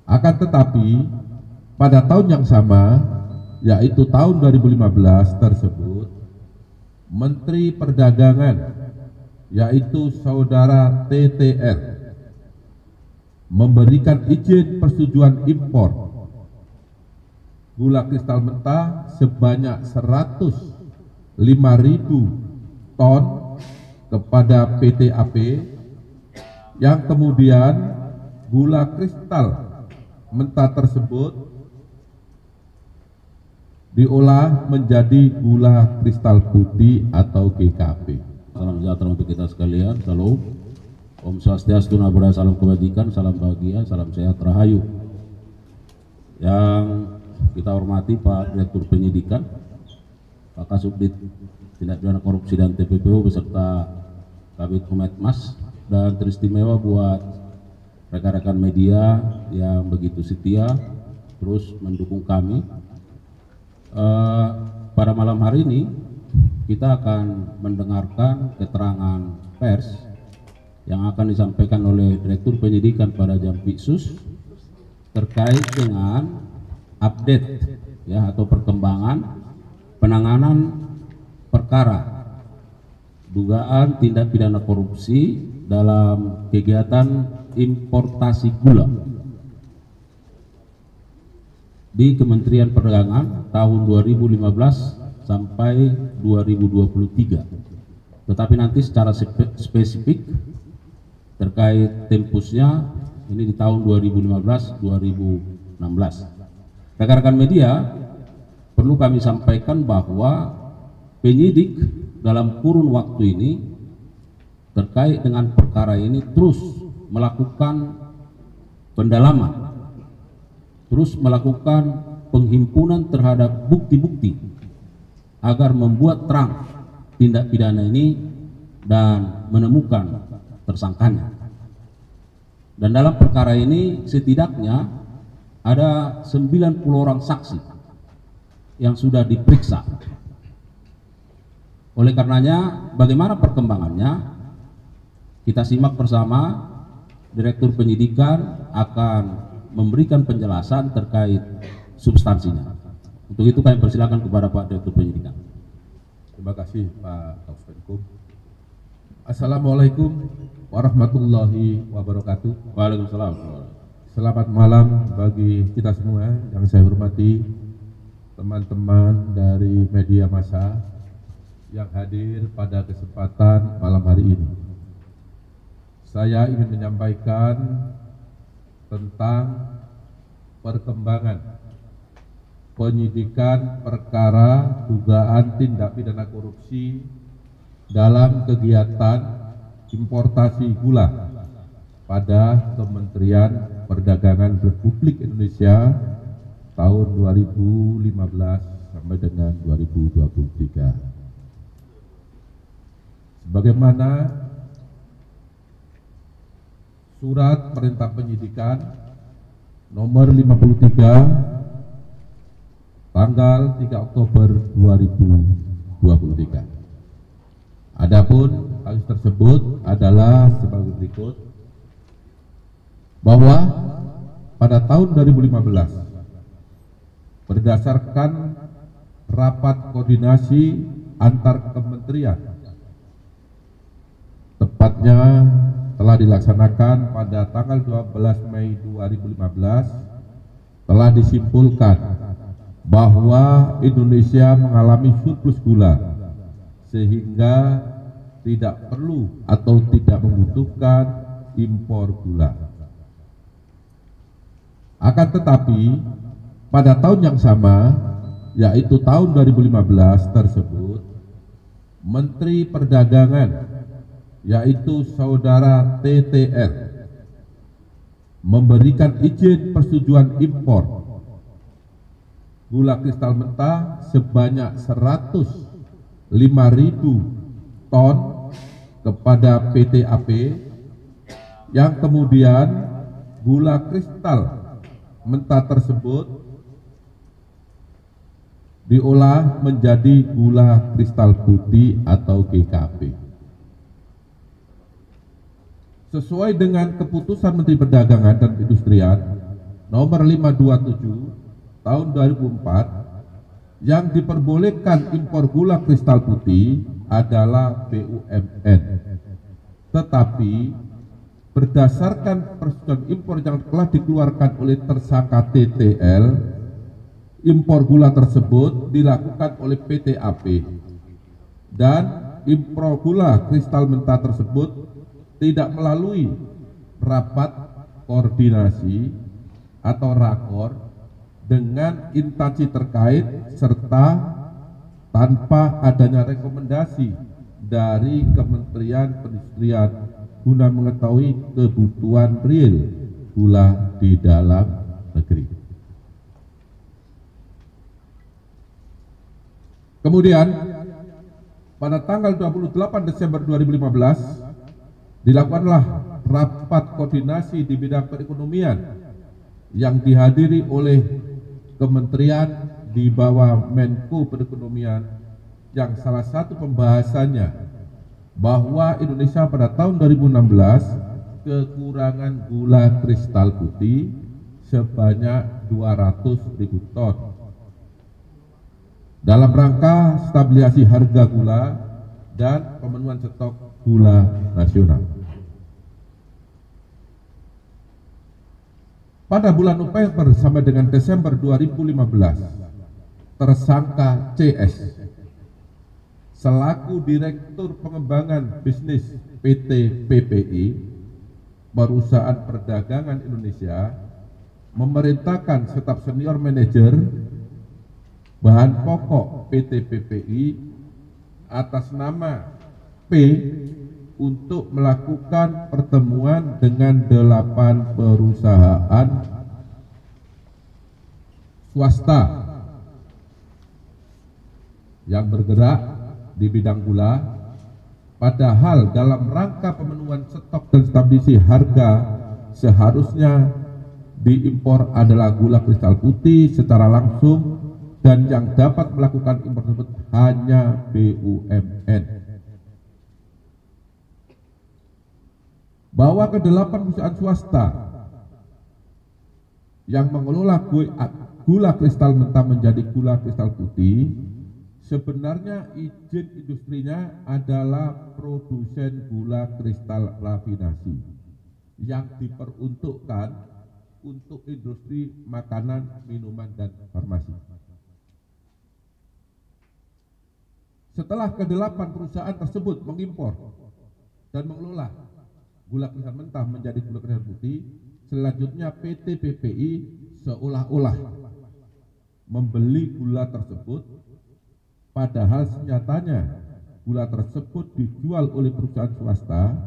Akan tetapi pada tahun yang sama, yaitu tahun 2015 tersebut, Menteri Perdagangan, yaitu Saudara TTR, memberikan izin persetujuan impor gula kristal mentah sebanyak 105.000 ton kepada PT AP, yang kemudian gula kristal mentah tersebut diolah menjadi gula kristal putih atau GKP. Salam sejahtera untuk kita sekalian. Salam. Om Swastiastu, Namo Buddhaya, salam kebajikan, salam bahagia, salam sehat, rahayu. Yang kita hormati Pak Direktur Penyidikan, Pak Kasubdit Tindak Pidana Korupsi dan TPPU beserta Kabid Humas, dan teristimewa buat rekan-rekan media yang begitu setia terus mendukung kami. Pada malam hari ini kita akan mendengarkan keterangan pers yang akan disampaikan oleh Direktur Penyidikan pada Jampitsus terkait dengan update ya atau perkembangan penanganan perkara dugaan tindak pidana korupsi dalam kegiatan importasi gula di Kementerian Perdagangan tahun 2015 sampai 2023. Tetapi nanti secara spesifik terkait tempusnya ini di tahun 2015-2016. Rekan-rekan media, perlu kami sampaikan bahwa penyidik dalam kurun waktu ini terkait dengan perkara ini terus melakukan pendalaman, terus melakukan penghimpunan terhadap bukti-bukti agar membuat terang tindak pidana ini dan menemukan tersangkanya. Dan dalam perkara ini setidaknya ada 90 orang saksi yang sudah diperiksa. Oleh karenanya, bagaimana perkembangannya? Kita simak bersama. Direktur Penyidikan akan memberikan penjelasan terkait substansinya. Untuk itu kami persilakan kepada Pak Direktur Penyidikan. Terima kasih Pak Kauspenkum. Assalamualaikum warahmatullahi wabarakatuh. Waalaikumsalam. Selamat malam bagi kita semua yang saya hormati, teman-teman dari media massa yang hadir pada kesempatan malam hari ini. Saya ingin menyampaikan tentang perkembangan penyidikan perkara dugaan tindak pidana korupsi dalam kegiatan importasi gula pada Kementerian Perdagangan Republik Indonesia tahun 2015 sampai dengan 2023. Sebagaimana Surat Perintah Penyidikan nomor 53 tanggal 3 Oktober 2023. Adapun hal tersebut adalah sebagai berikut, bahwa pada tahun 2015 berdasarkan rapat koordinasi antar kementerian, tepatnya telah dilaksanakan pada tanggal 12 Mei 2015, telah disimpulkan bahwa Indonesia mengalami surplus gula sehingga tidak perlu atau tidak membutuhkan impor gula. Akan tetapi pada tahun yang sama, yaitu tahun 2015 tersebut, Menteri Perdagangan, yaitu Saudara TTR, memberikan izin persetujuan impor gula kristal mentah sebanyak 105.000 ton kepada PT AP, yang kemudian gula kristal mentah tersebut diolah menjadi gula kristal putih atau GKP. Sesuai dengan keputusan Menteri Perdagangan dan Perindustrian nomor 527 tahun 2004 yang diperbolehkan impor gula kristal putih adalah BUMN. Tetapi berdasarkan persetujuan impor yang telah dikeluarkan oleh tersangka TTL, impor gula tersebut dilakukan oleh PT AP dan impor gula kristal mentah tersebut tidak melalui rapat koordinasi atau rakor dengan instansi terkait serta tanpa adanya rekomendasi dari Kementerian Perindustrian guna mengetahui kebutuhan real gula di dalam negeri. Kemudian pada tanggal 28 Desember 2015 dilakukanlah rapat koordinasi di bidang perekonomian yang dihadiri oleh kementerian di bawah Menko Perekonomian, yang salah satu pembahasannya bahwa Indonesia pada tahun 2016 kekurangan gula kristal putih sebanyak 200.000 ton dalam rangka stabilisasi harga gula dan pemenuhan stok gula nasional. Pada bulan November sampai dengan Desember 2015, tersangka CS selaku Direktur Pengembangan Bisnis PT PPI, Perusahaan Perdagangan Indonesia, memerintahkan staf senior manajer bahan pokok PT PPI atas nama P untuk melakukan pertemuan dengan 8 perusahaan swasta yang bergerak di bidang gula, padahal dalam rangka pemenuhan stok dan stabilisasi harga seharusnya diimpor adalah gula kristal putih secara langsung, dan yang dapat melakukan impor tersebut hanya BUMN. Bahwa ke-8 perusahaan swasta yang mengelola gula kristal mentah menjadi gula kristal putih, sebenarnya izin industrinya adalah produsen gula kristal rafinasi yang diperuntukkan untuk industri makanan, minuman, dan farmasi. Setelah ke-8 perusahaan tersebut mengimpor dan mengelola gula kristal mentah menjadi gula kristal putih, selanjutnya PT PPI seolah-olah membeli gula tersebut, padahal nyatanya gula tersebut dijual oleh perusahaan swasta,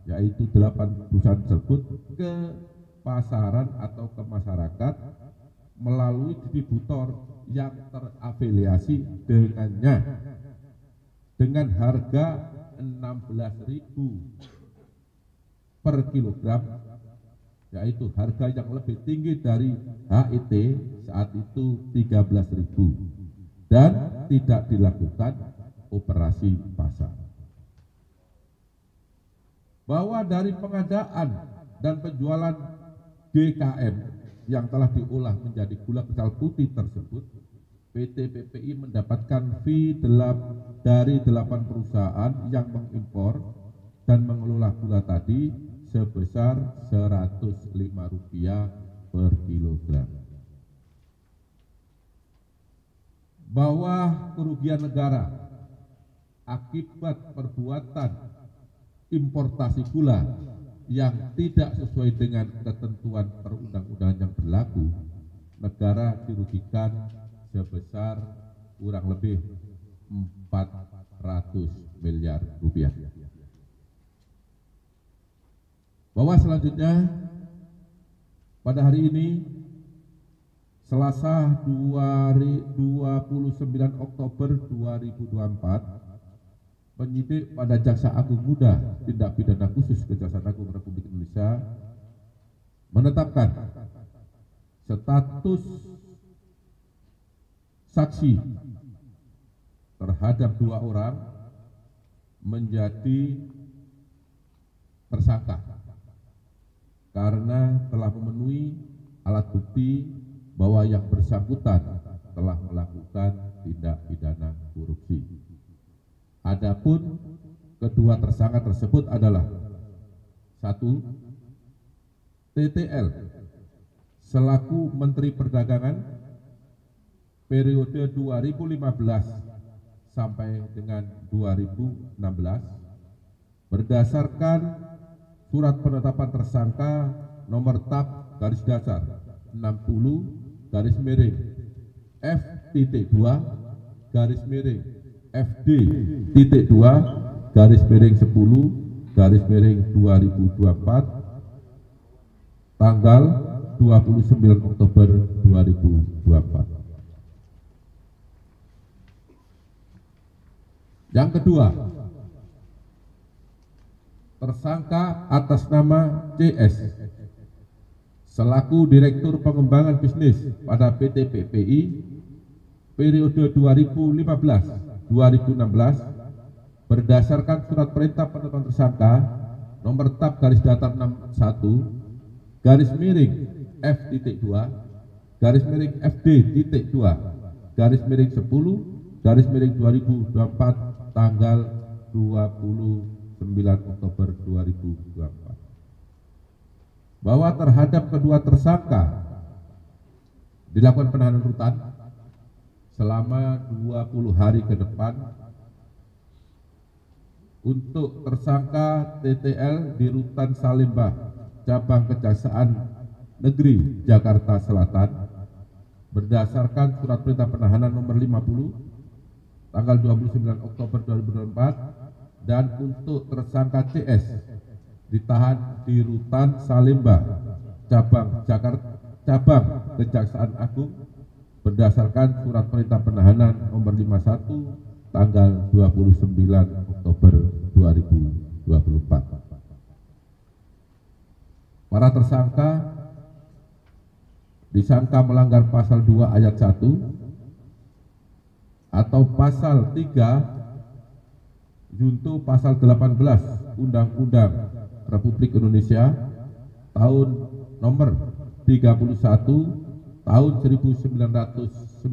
yaitu 8 perusahaan tersebut, ke pasaran atau ke masyarakat melalui distributor yang terafiliasi dengannya dengan harga 16.000 per kilogram, yaitu harga yang lebih tinggi dari HET saat itu 13.000, dan tidak dilakukan operasi pasar. Bahwa dari pengadaan dan penjualan GKM yang telah diolah menjadi gula kristal putih tersebut, PT PPI mendapatkan fee dari 8 perusahaan yang mengimpor dan mengelola gula tadi sebesar Rp105 per kilogram. Bahwa kerugian negara akibat perbuatan importasi gula yang tidak sesuai dengan ketentuan perundang-undangan yang berlaku, negara dirugikan sebesar kurang lebih 400 miliar rupiah. Bahwa selanjutnya pada hari ini Selasa 29 Oktober 2024, penyidik pada Jaksa Agung Muda Tindak Pidana Khusus Kejaksaan Agung Republik Indonesia menetapkan status saksi terhadap 2 orang menjadi tersangka karena telah memenuhi alat bukti bahwa yang bersangkutan telah melakukan tindak pidana korupsi. Adapun kedua tersangka tersebut adalah: 1. TTL selaku Menteri Perdagangan periode 2015 sampai dengan 2016 berdasarkan surat penetapan tersangka nomor tab garis datar 60 garis miring F.2 garis miring FD.2 garis miring 10 garis miring 2024 tanggal 29 Oktober 2024. Yang kedua, tersangka atas nama CS selaku Direktur Pengembangan Bisnis pada PT PPI periode 2015-2016 berdasarkan surat perintah penetapan tersangka nomor tab garis datar 61 garis miring F.2 garis miring FD.2 garis miring 10 garis miring 2024 tanggal 29 Oktober 2024 bahwa terhadap kedua tersangka dilakukan penahanan rutan selama 20 hari ke depan untuk tersangka TTL di Rutan Salemba, Cabang Kejaksaan Negeri Jakarta Selatan berdasarkan surat perintah penahanan nomor 50 tanggal 29 Oktober 2024 dan untuk tersangka CS ditahan di Rutan Salemba, Cabang Kejaksaan Agung berdasarkan surat perintah penahanan nomor 51 tanggal 29 Oktober 2024. Para tersangka disangka melanggar pasal 2 ayat 1 atau pasal 3 junto pasal 18 Undang-Undang Republik Indonesia tahun nomor 31 tahun 1999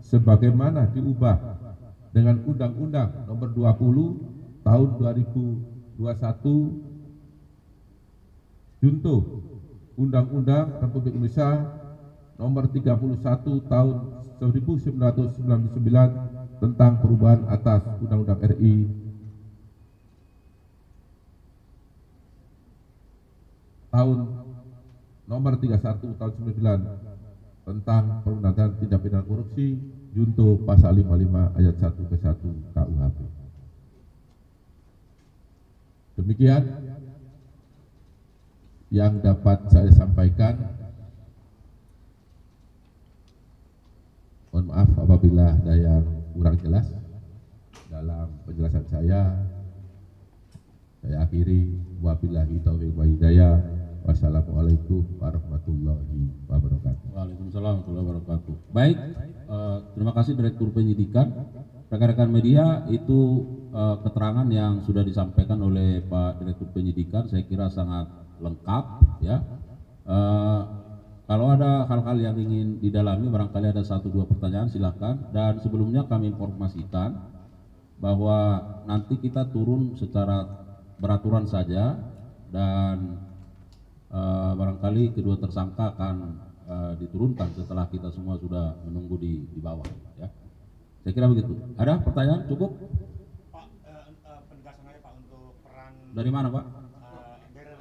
sebagaimana diubah dengan Undang-Undang nomor 20 tahun 2021 junto Undang-Undang Republik Indonesia nomor 31 tahun 1999 tentang perubahan atas Undang-Undang RI tahun nomor 31 tahun 99 tentang pemberantasan tindak pidana korupsi junto pasal 55 ayat 1 ke 1 KUHP. Demikian yang dapat saya sampaikan. Mohon maaf apabila ada yang kurang jelas dalam penjelasan saya. Saya akhiri, wabillahi taufiq wal hidayah. Wassalamualaikum warahmatullahi wabarakatuh. Waalaikumsalam warahmatullahi wabarakatuh. Baik, terima kasih Direktur Penyidikan. Rekan-rekan media, itu keterangan yang sudah disampaikan oleh Pak Direktur Penyidikan, saya kira sangat lengkap ya. Kalau ada hal-hal yang ingin didalami, barangkali ada 1-2 pertanyaan, silakan. Dan sebelumnya kami informasikan bahwa nanti kita turun secara beraturan saja dan barangkali kedua tersangka akan diturunkan setelah kita semua sudah menunggu di bawah ya. Saya kira begitu. Ada pertanyaan? Cukup? Pak, penegasan aja Pak untuk peran Dari mana Pak? dari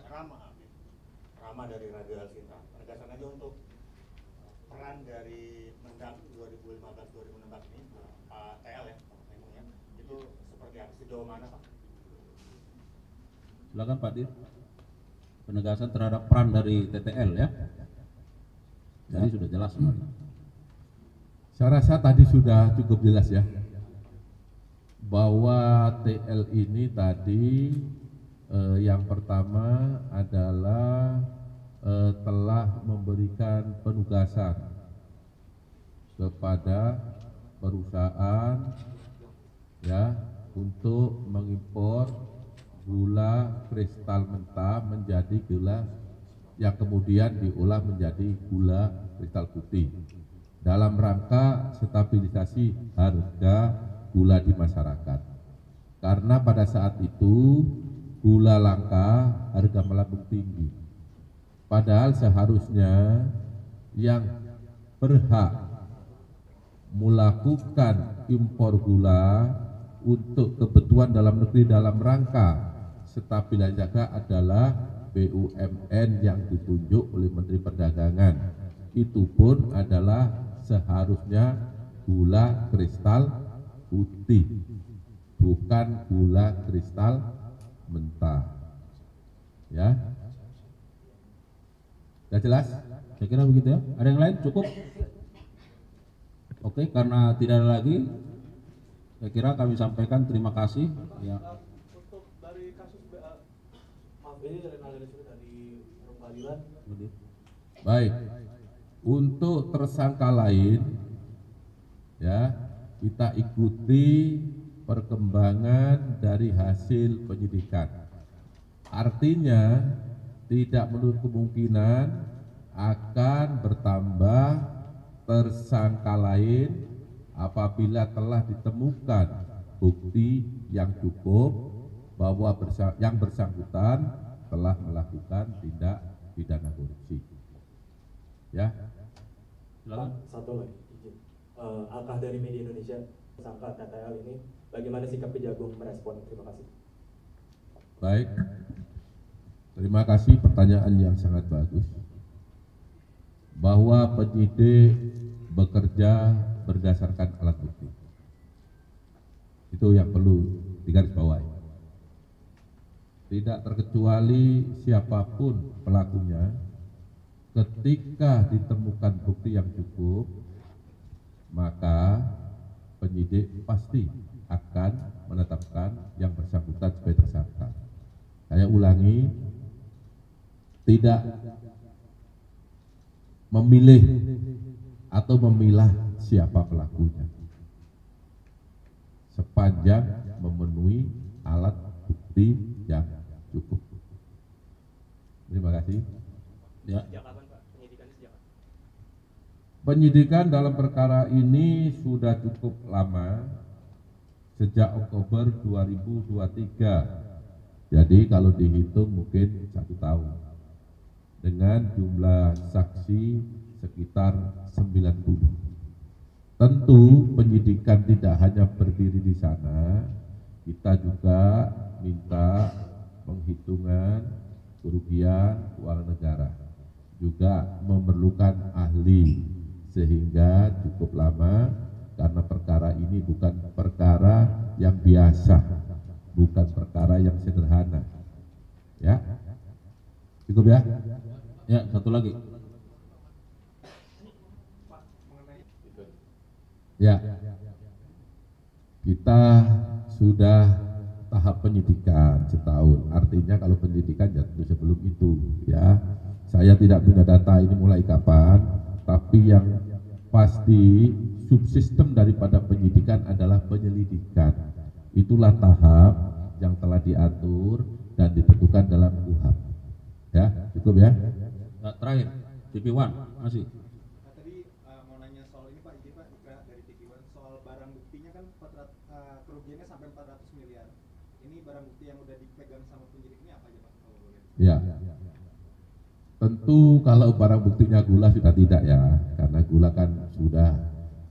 Rama dari Radio Alsinta. Penegasan aja untuk peran dari Mendak 2015-2016 ini Pak TL ya, itu seperti apa, sejauh mana Pak? Silakan Pak Dir. Penegasan terhadap peran dari TTL ya. Jadi sudah jelas semuanya. Saya rasa tadi sudah cukup jelas ya, bahwa TL ini tadi yang pertama adalah telah memberikan penugasan kepada perusahaan ya untuk mengimpor gula kristal mentah menjadi gula yang kemudian diolah menjadi gula kristal putih dalam rangka stabilisasi harga gula di masyarakat. Karena pada saat itu gula langka, harga melambung tinggi. Padahal seharusnya yang berhak melakukan impor gula untuk kebutuhan dalam negeri dalam rangka stabilisasi harga adalah BUMN yang ditunjuk oleh Menteri Perdagangan. Itu pun adalah seharusnya gula kristal putih, bukan gula kristal mentah. Ya, sudah jelas? Saya kira begitu ya. Ada yang lain? Cukup? Oke, karena tidak ada lagi, saya kira kami sampaikan terima kasih. Ya. Untuk dari kasus maaf ini dari pengadilan. Baik. Untuk tersangka lain, ya kita ikuti perkembangan dari hasil penyidikan. Artinya tidak menutup kemungkinan akan bertambah tersangka lain apabila telah ditemukan bukti yang cukup bahwa yang bersangkutan telah melakukan tindak pidana korupsi. Ya. Silakan. Satu lagi, izin. Alkah dari Media Indonesia, tersangka TTL ini, bagaimana sikap Kejagung merespon? Terima kasih. Baik. Terima kasih, pertanyaan yang sangat bagus. Bahwa penyidik bekerja berdasarkan alat bukti. Itu yang perlu digarisbawahi. Tidak terkecuali siapapun pelakunya, ketika ditemukan bukti yang cukup, maka penyidik pasti akan menetapkan yang bersangkutan sebagai tersangka. Saya ulangi, tidak memilih atau memilah siapa pelakunya, sepanjang memenuhi alat bukti yang cukup. Terima kasih. Ya. Sejak kapan Pak? Penyidikannya sejak kapan? Penyidikan dalam perkara ini sudah cukup lama, sejak Oktober 2023. Jadi kalau dihitung mungkin 1 tahun. Dengan jumlah saksi sekitar 90. Tentu penyidikan tidak hanya berdiri di sana, kita juga minta penghitungan kerugian keuangan negara, juga memerlukan ahli, sehingga cukup lama karena perkara ini bukan perkara yang biasa, bukan perkara yang sederhana. Ya, cukup ya. Ya, satu lagi. Ya, kita sudah tahap penyidikan setahun. Artinya kalau penyidikan ya tentu sebelum itu, ya. Saya tidak punya data ini mulai kapan, tapi yang pasti subsistem daripada penyidikan adalah penyelidikan. Itulah tahap yang telah diatur dan ditentukan dalam KUHP. Ya, cukup ya. Nah, terakhir, TV1 masih. Tadi mau nanya soal ini Pak, izin Pak, dari TV1 soal barang buktinya kan kerugiannya sampai 400 miliar. Ini barang bukti yang udah dipegang sama penyidik ini apa aja Pak? Kalau boleh. Ya. Tentu kalau barang buktinya gula sudah tidak ya, karena gula kan sudah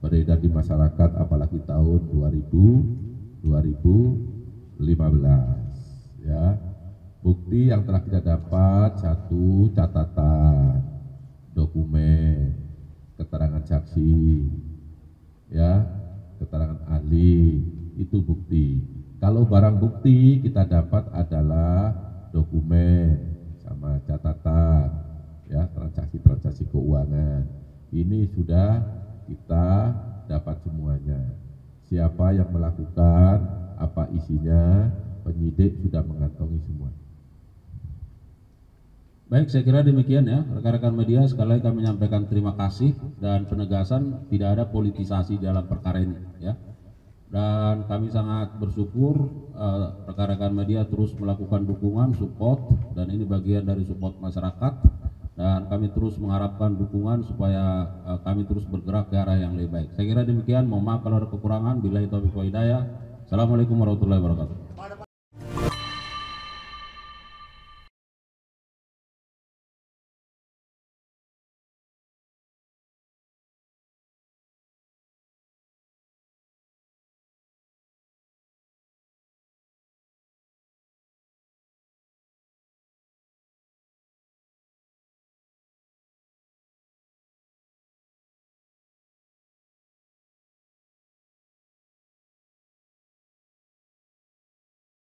beredar di masyarakat apalagi tahun 2015 ya. Bukti yang telah kita dapat, 1 catatan, dokumen, keterangan saksi, ya, keterangan ahli, itu bukti. Kalau barang bukti kita dapat adalah dokumen sama catatan, ya, transaksi keuangan. Ini sudah kita dapat semuanya. Siapa yang melakukan, apa isinya, penyidik sudah mengantongi semua. Baik, saya kira demikian ya, rekan-rekan media. Sekali lagi kami menyampaikan terima kasih dan penegasan tidak ada politisasi dalam perkara ini ya. Dan kami sangat bersyukur rekan-rekan media terus melakukan dukungan, support, dan ini bagian dari support masyarakat dan kami terus mengharapkan dukungan supaya kami terus bergerak ke arah yang lebih baik. Saya kira demikian, mohon maaf kalau ada kekurangan. Billahi taufiq wa hidayah. Assalamualaikum warahmatullahi wabarakatuh.